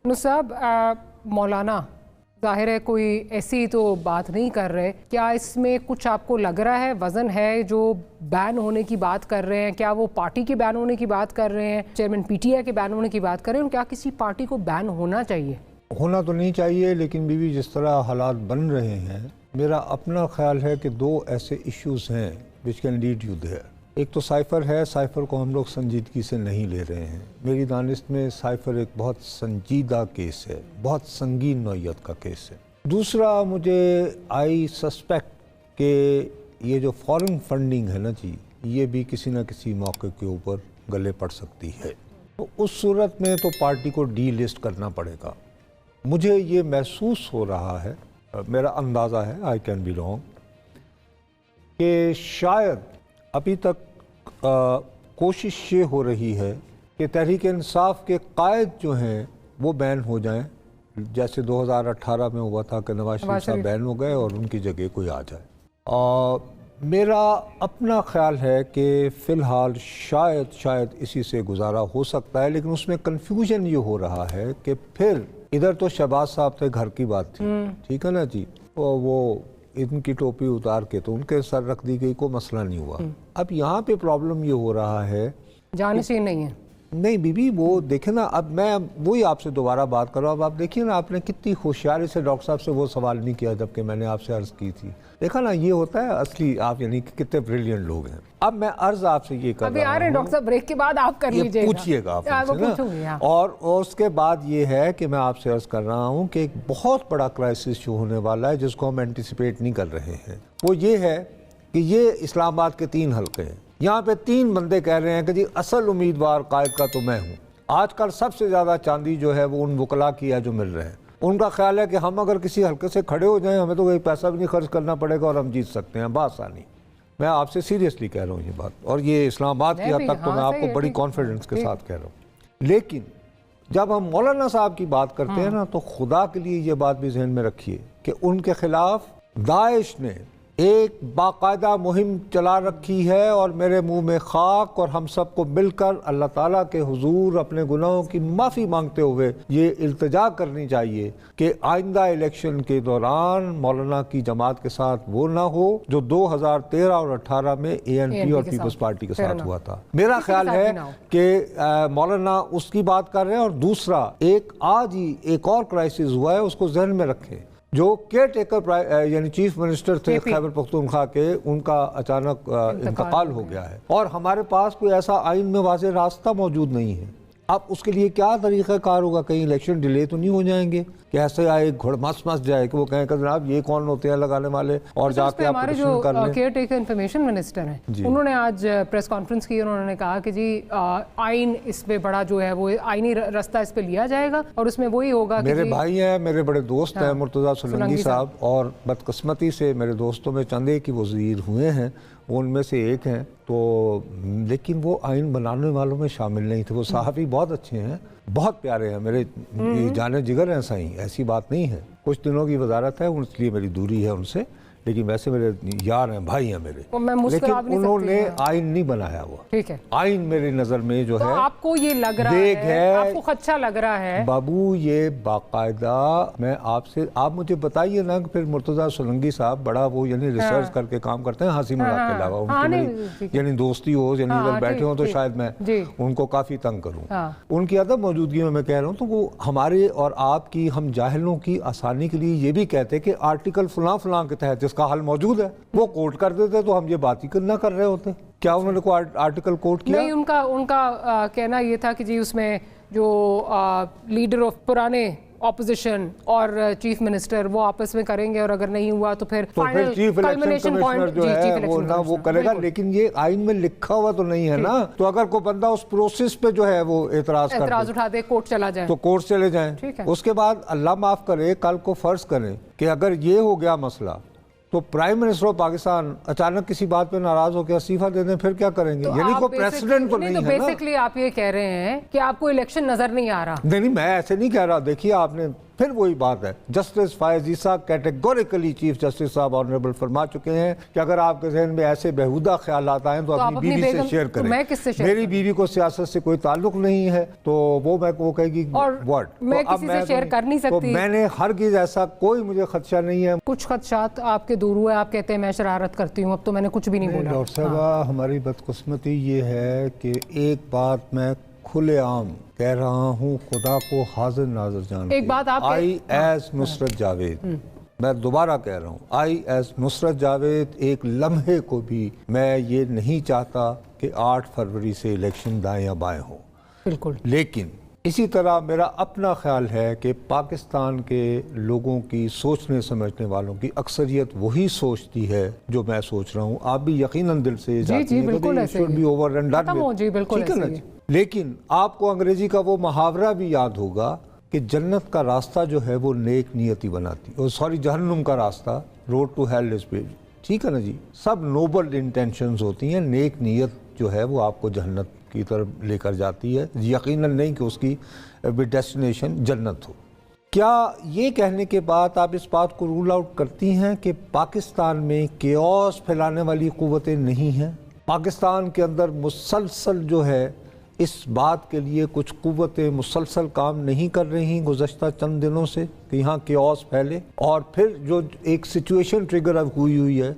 صاحب مولانا ظاہر ہے کوئی ایسی تو بات نہیں کر رہے، کیا اس میں کچھ آپ کو لگ رہا ہے وزن ہے جو بین ہونے کی بات کر رہے ہیں؟ کیا وہ پارٹی کے بین ہونے کی بات کر رہے ہیں، چیئرمین پی ٹی آئی کے بین ہونے کی بات کر رہے ہیں؟ کیا کسی پارٹی کو بین ہونا چاہیے؟ ہونا تو نہیں چاہیے، لیکن بیوی جس طرح حالات بن رہے ہیں، میرا اپنا خیال ہے کہ دو ایسے ایشوز ہیں which can lead you there۔ ایک تو سائفر ہے، سائفر کو ہم لوگ سنجیدگی سے نہیں لے رہے ہیں۔ میری دانست میں سائفر ایک بہت سنجیدہ کیس ہے، بہت سنگین نوعیت کا کیس ہے۔ دوسرا، مجھے آئی سسپیکٹ کہ یہ جو فارن فنڈنگ ہے نا جی، یہ بھی کسی نہ کسی موقع کے اوپر گلے پڑ سکتی ہے، تو اس صورت میں تو پارٹی کو ڈی لسٹ کرنا پڑے گا۔ مجھے یہ محسوس ہو رہا ہے، میرا اندازہ ہے، آئی کین بی رانگ، کہ شاید ابھی تک کوشش یہ ہو رہی ہے کہ تحریک انصاف کے قائد جو ہیں وہ بین ہو جائیں، جیسے 2018 میں ہوا تھا کہ نواز شریف صاحب بین ہو گئے اور ان کی جگہ کوئی آ جائے۔ میرا اپنا خیال ہے کہ فی الحال شاید اسی سے گزارا ہو سکتا ہے، لیکن اس میں کنفیوژن یہ ہو رہا ہے کہ پھر ادھر تو شہباز صاحب تھے، گھر کی بات تھی، ٹھیک ہے نا جی، وہ ان کی ٹوپی اتار کے تو ان کے سر رکھ دی گئی، کوئی مسئلہ نہیں ہوا۔ اب یہاں پہ پرابلم یہ ہو رہا ہے، جانشین نہیں ہے، نہیں بی بی، وہ دیکھیں نا، اب میں وہی آپ سے دوبارہ بات کر رہا ہوں۔ اب آپ دیکھیے نا، آپ نے کتنی ہوشیاری سے ڈاکٹر صاحب سے وہ سوال نہیں کیا جبکہ میں نے آپ سے عرض کی تھی۔ دیکھا نا، یہ ہوتا ہے اصلی، آپ یعنی کتنے بریلینٹ لوگ ہیں۔ اب میں عرض آپ سے یہ کر ابھی رہا آ رہے ہیں ہوں، ڈاکٹر صاحب، بریک کے بعد آپ کر لیجئے گا، پوچھئے گا آپ سے نا، اور اس کے بعد یہ ہے کہ میں آپ سے عرض کر رہا ہوں کہ ایک بہت بڑا کرائسس جو ہونے والا ہے، جس کو ہم اینٹیسپیٹ نہیں کر رہے ہیں، وہ یہ ہے کہ یہ اسلام آباد کے 3 حلقے ہیں، یہاں پہ 3 بندے کہہ رہے ہیں کہ جی اصل امیدوار قائد کا تو میں ہوں۔ آج کل سب سے زیادہ چاندی جو ہے وہ ان وکلاء کی ہے جو مل رہے ہیں۔ ان کا خیال ہے کہ ہم اگر کسی حلقے سے کھڑے ہو جائیں، ہمیں تو کوئی پیسہ بھی نہیں خرچ کرنا پڑے گا اور ہم جیت سکتے ہیں بآسانی۔ میں آپ سے سیریسلی کہہ رہا ہوں یہ بات، اور یہ اسلام آباد کی حد تک تو میں آپ کو بڑی کانفیڈنس کے ساتھ کہہ رہا ہوں۔ لیکن جب ہم مولانا صاحب کی بات کرتے ہیں نا، تو خدا کے لیے یہ بات بھی ذہن میں رکھیے کہ ان کے خلاف داعش نے ایک باقاعدہ مہم چلا رکھی ہے، اور میرے منہ میں خاک، اور ہم سب کو مل کر اللہ تعالیٰ کے حضور اپنے گناہوں کی معافی مانگتے ہوئے یہ التجا کرنی چاہیے کہ آئندہ الیکشن کے دوران مولانا کی جماعت کے ساتھ وہ نہ ہو جو 2013 اور 18 میں اے این پی اور پیپلز پارٹی کے ساتھ ہوا تھا۔ میرا خیال ہے کہ مولانا اس کی بات کر رہے ہیں، اور دوسرا ایک آج ہی ایک اور کرائسس ہوا ہے، اس کو ذہن میں رکھیں، جو کیئر ٹیکر یعنی چیف منسٹر تھے خیبر پختونخوا کے، ان کا اچانک انتقال ہو گیا ہے، اور ہمارے پاس کوئی ایسا آئین میں واضح راستہ موجود نہیں ہے۔ اب اس کے لیے کیا طریقہ کار ہوگا؟ کہیں الیکشن ڈیلے تو نہیں ہو جائیں گے کہ ایسے آئے گھڑ مس جائے کہ وہ کہیں کہ جناب یہ کون ہوتے ہیں لگانے والے، اور جا کے آپ پٹیشن کر لیں۔ ہمارے جو کیئر ٹیکر انفارمیشن منسٹر ہیں، انہوں نے آج پریس کانفرنس کی، انہوں نے کہا کہ جی آئین اس پہ بڑا جو ہے وہ آئینی راستہ اس پہ لیا جائے گا، اور اس میں وہی ہوگا کہ میرے بھائی ہیں، میرے بڑے دوست ہیں مرتضیٰ سولنگی صاحب، اور بدقسمتی سے میرے دوستوں میں چند ایک ہی وزیر ہوئے ہیں، وہ ان میں سے ایک ہیں، تو لیکن وہ آئین بنانے والوں میں شامل نہیں تھے۔ وہ صحافی بہت اچھے ہیں، بہت پیارے ہیں، میرے جانے جگر ہیں، صحیح ایسی بات نہیں ہے، کچھ دنوں کی وزارت ہے، اس لیے میری دوری ہے ان سے، لیکن ویسے میرے یار ہیں، بھائی ہیں میرے، لیکن انہوں نے آئین نہیں بنایا ہوا۔ ٹھیک ہے، آئین میری نظر میں جو ہے، آپ کو یہ لگ رہا ہے، آپ کو خدشہ لگ رہا ہے بابو، یہ باقاعدہ میں آپ مجھے بتائیے نا کہ پھر مرتضیٰ سولنگی صاحب بڑا وہ یعنی ریسرچ کر کے کام کرتے ہیں، ہنسی مذاق کے علاوہ، ان کی میری یعنی دوستی ہو، یعنی اگر بیٹھے ہوں تو شاید میں ان کو کافی تنگ کروں۔ ان کی عدم موجودگی میں کہہ رہا ہوں، تو وہ ہمارے اور آپ کی، ہم جاہلوں کی آسانی کے لیے یہ بھی کہتے کہ آرٹیکل فلاں فلاں کے تحت جس کا حل موجود ہے وہ کوٹ کر دیتے، تو ہم یہ بات ہی نہ کر رہے ہوتے۔ کیا انہوں نے کوئی آرٹیکل کوٹ کیا؟ نہیں، ان کا کہنا یہ تھا کہ جی اس میں جو لیڈر آف پرانے اپوزیشن اور چیف منسٹر وہ آپس میں کریں گے، اور اگر نہیں ہوا تو پھر چیف الیکشن کمشنر جو ہے وہ نہ وہ کرے گا، لیکن یہ آئین میں لکھا ہوا تو نہیں ہے نا، تو اگر کوئی بندہ اس پروسیس پہ جو ہے وہ اعتراض اٹھا دے، کورٹ چلا جائے تو کورٹ چلے جائیں۔ اس کے بعد اللہ معاف کرے، کل کو فرض کریں کہ اگر یہ ہو گیا مسئلہ، تو پرائم منسٹر آف پاکستان اچانک کسی بات پہ ناراض ہو کے استعفیٰ دے دیں، پھر کیا کریں گے؟ یعنی کوئی پریسیڈنٹ تو نہیں ہے نا۔ بیسیکلی آپ یہ کہہ رہے ہیں کہ آپ کو الیکشن نظر نہیں آ رہا؟ نہیں، میں ایسے نہیں کہہ رہا۔ دیکھیے، آپ نے پھر وہی بات ہے، جسٹس فائز عیسیٰ کیٹیگوریکلی چیف جسٹس صاحب آنریبل فرما چکے ہیں کہ اگر آپ کے ذہن میں ایسے بیہودہ خیالات آئیں تو اپنی بیوی سے شیئر کریں۔ میں کس سے شیئر میری بیوی کو سیاست سے کوئی تعلق نہیں ہے تو وہ کہے گی واٹ، میں کسی سے شیئر کر نہیں سکتی۔ تو میں نے ہرگز ایسا کوئی مجھے خدشہ نہیں ہے۔ کچھ خدشات آپ کے دور ہوئے، آپ کہتے ہیں میں شرارت کرتی ہوں، اب تو میں نے کچھ بھی نہیں بولا۔ ڈاکٹر صاحبہ ہماری بدقسمتی یہ ہے کہ ایک بات میں کھلے عام کہہ رہا ہوں، خدا کو حاضر ناظر جانتے، ایک بات آپ آئی ایز نصرت جاوید، میں دوبارہ کہہ رہا ہوں، آئی ایز نصرت جاوید ایک لمحے کو بھی میں یہ نہیں چاہتا کہ 8 فروری سے الیکشن دائیں یا بائیں ہو، بالکل۔ لیکن اسی طرح میرا اپنا خیال ہے کہ پاکستان کے لوگوں کی سوچنے سمجھنے والوں کی اکثریت وہی سوچتی ہے جو میں سوچ رہا ہوں۔ آپ بھی یقیناً دل سے جی بالکل ایسے ہی، ٹھیک ہے نا جی۔ لیکن آپ کو انگریزی کا وہ محاورہ بھی یاد ہوگا کہ جنت کا راستہ جو ہے وہ نیک نیتی بناتی، سوری جہنم کا راستہ road to hell is paved, ٹھیک ہے نا جی۔ سب نوبل انٹینشنز ہوتی ہیں، نیک نیت جو ہے وہ آپ کو جنت کی طرف لے کر جاتی ہے، یقیناً نہیں کہ اس کی ڈیسٹینیشن جنت ہو۔ کیا یہ کہنے کے بعد آپ اس بات کو رول آؤٹ کرتی ہیں کہ پاکستان میں کیوس پھیلانے والی قوتیں نہیں ہیں؟ پاکستان کے اندر مسلسل جو ہے اس بات کے لیے کچھ قوتیں مسلسل کام نہیں کر رہی گزشتہ چند دنوں سے کہ یہاں کیوس پھیلے، اور پھر جو ایک سچویشن ٹریگر اب ہوئی ہے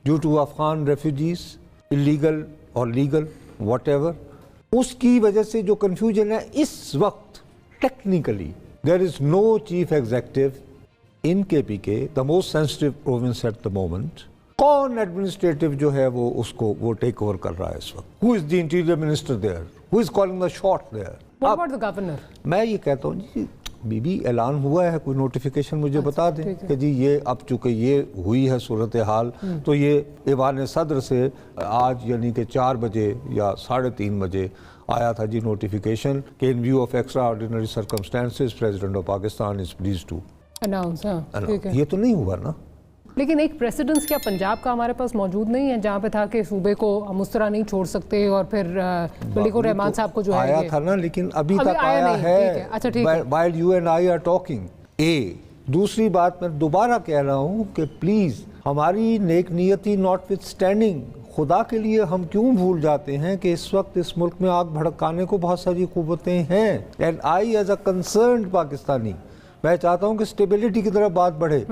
due to Afghan refugees, illegal اور لیگل واٹ ایور، اس کی وجہ سے جو کنفیوژن ہے اس وقت technically there is no chief executive in K P K, the most sensitive province at the moment. کون ایڈمنسٹریٹو جو ہے وہ اس کو وہ ٹیک اوور کر رہا ہے اس وقت؟ Who is the interior minister there? Who is calling the shot there? What about the governor؟ میں یہ کہتا ہوں جی بی اعلان ہوا ہے، کوئی نوٹیفیکیشن مجھے بتا دیں کہ جی یہ اب چونکہ یہ ہوئی ہے صورتحال تو یہ ایوان صدر سے آج یعنی کہ 4 بجے یا 3:30 بجے آیا تھا جی نوٹیفیکیشن کہ in view of extraordinary circumstances President of Pakistan is please to announce. یہ تو نہیں ہوا نا۔ لیکن ایک پریسیڈنس کیا پنجاب کا ہمارے پاس موجود نہیں ہے جہاں پہ تھا کہ صوبے کو ہم اس طرح نہیں چھوڑ سکتے، اور پھر ملک الرحمان صاحب کو جو ہے آیا تھا نا، لیکن ابھی تک آیا ہے while you and I are talking۔ دوسری بات میں دوبارہ کہہ رہا ہوں کہ پلیز ہماری نیک نیتی ناٹ وتھ اسٹینڈنگ، خدا کے لیے ہم کیوں بھول جاتے ہیں کہ اس وقت اس ملک میں آگ بھڑکانے کو بہت ساری قوتیں ہیں، and I as a concerned Pakistani میں چاہتا ہوں کہ سٹیبلٹی کی طرف بات بڑھے۔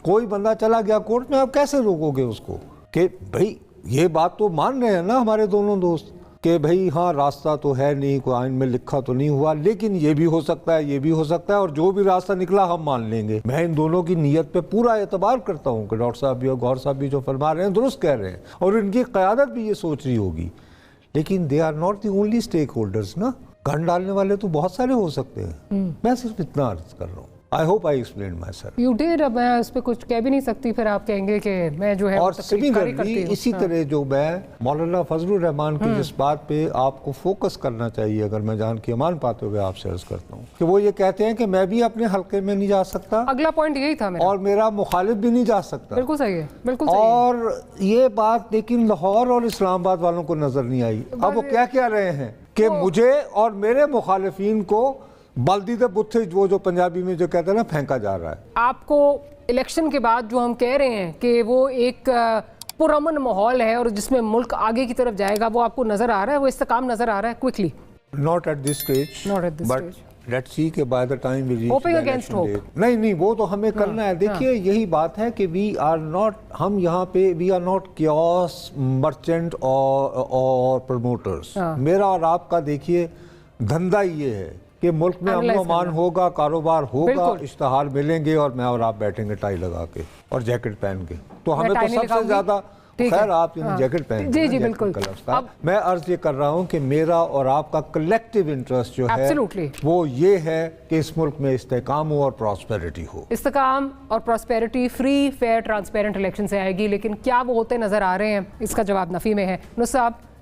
کوئی بندہ چلا گیا کورٹ میں، آپ کیسے روکو گے اس کو کہ بھائی یہ بات تو مان رہے ہیں نا ہمارے دونوں دوست کہ بھائی ہاں راستہ تو ہے نہیں، کوئی آئین میں لکھا تو نہیں ہوا، لیکن یہ بھی ہو سکتا ہے، یہ بھی ہو سکتا ہے، اور جو بھی راستہ نکلا ہم مان لیں گے۔ میں ان دونوں کی نیت پہ پورا اعتبار کرتا ہوں کہ ڈاکٹر صاحب بھی اور گور صاحب بھی جو فرما رہے ہیں درست کہہ رہے ہیں، اور ان کی قیادت بھی یہ سوچ رہی ہوگی، لیکن they are not the only stakeholders نا، گن ڈالنے والے تو بہت سارے ہو سکتے ہیں۔ میں صرف اتنا عرض کر رہا ہوں۔ I hope I explained myself۔ You did۔ اب میں اس پہ کچھ کہہ بھی نہیں سکتی، پھر آپ کہیں گے کہ میں جو ہے اور سملرلی اسی طرح جو میں مولانا فضل الرحمان کی جس بات پہ آپ کو فوکس کرنا چاہیے، اگر میں جان کی امان پاتے ہوئے آپ سے عرض کرتا ہوں کہ وہ یہ کہتے ہیں کہ میں بھی اپنے حلقے میں نہیں جا سکتا، اگلا پوائنٹ یہی تھا میرا، اور میرا مخالف بھی نہیں جا سکتا۔ بالکل صحیح ہے، بالکل صحیح ہے۔ اور یہ بات لیکن لاہور اور اسلام آباد والوں کو نظر نہیں آئی۔ اب وہ کیا رہے ہیں کہ مجھے اور میرے مخالفین کو بلدی دے بتھے، وہ جو پنجابی میں جو کہتے ہیں نا، پھینکا جا رہا ہے۔ آپ کو الیکشن کے بعد جو ہم کہہ رہے ہیں کہ وہ ایک پرامن ماحول ہے اور جس میں ملک آگے کی طرف جائے گا، وہ آپ کو نظر آ رہا ہے، وہ استحکام نظر آ رہا ہے quickly? Not at this stage, Not at this but stage. let's see کہ by the time we reach Hoping the against election hope۔ date۔ نہیں وہ تو ہمیں کرنا ہے۔ دیکھیے یہی بات ہے کہ ہم یہاں پہ we are not chaos merchant اور promoters۔ میرا اور آپ کا دیکھیے دھندا یہ ہے کہ ملک میں امن و امان ہوگا، کاروبار ہوگا، اشتہار ملیں گے، اور میں اور آپ بیٹھیں گے ٹائی لگا کے اور جیکٹ پہن کے، تو ہمیں تو سب سے زیادہ خیر آپ جیکٹ پہن کے، جی بالکل۔ میں عرض یہ کر رہا ہوں کہ میرا اور آپ کا کلیکٹیو انٹرسٹ جو ہے وہ یہ ہے کہ اس ملک میں استحکام ہو اور پراسپیرٹی ہو۔ استحکام اور prosperity free, fair, transparent election سے آئے گی، لیکن کیا وہ ہوتے نظر آ رہے ہیں؟ اس کا جواب نفی میں ہے۔ نصر صاحب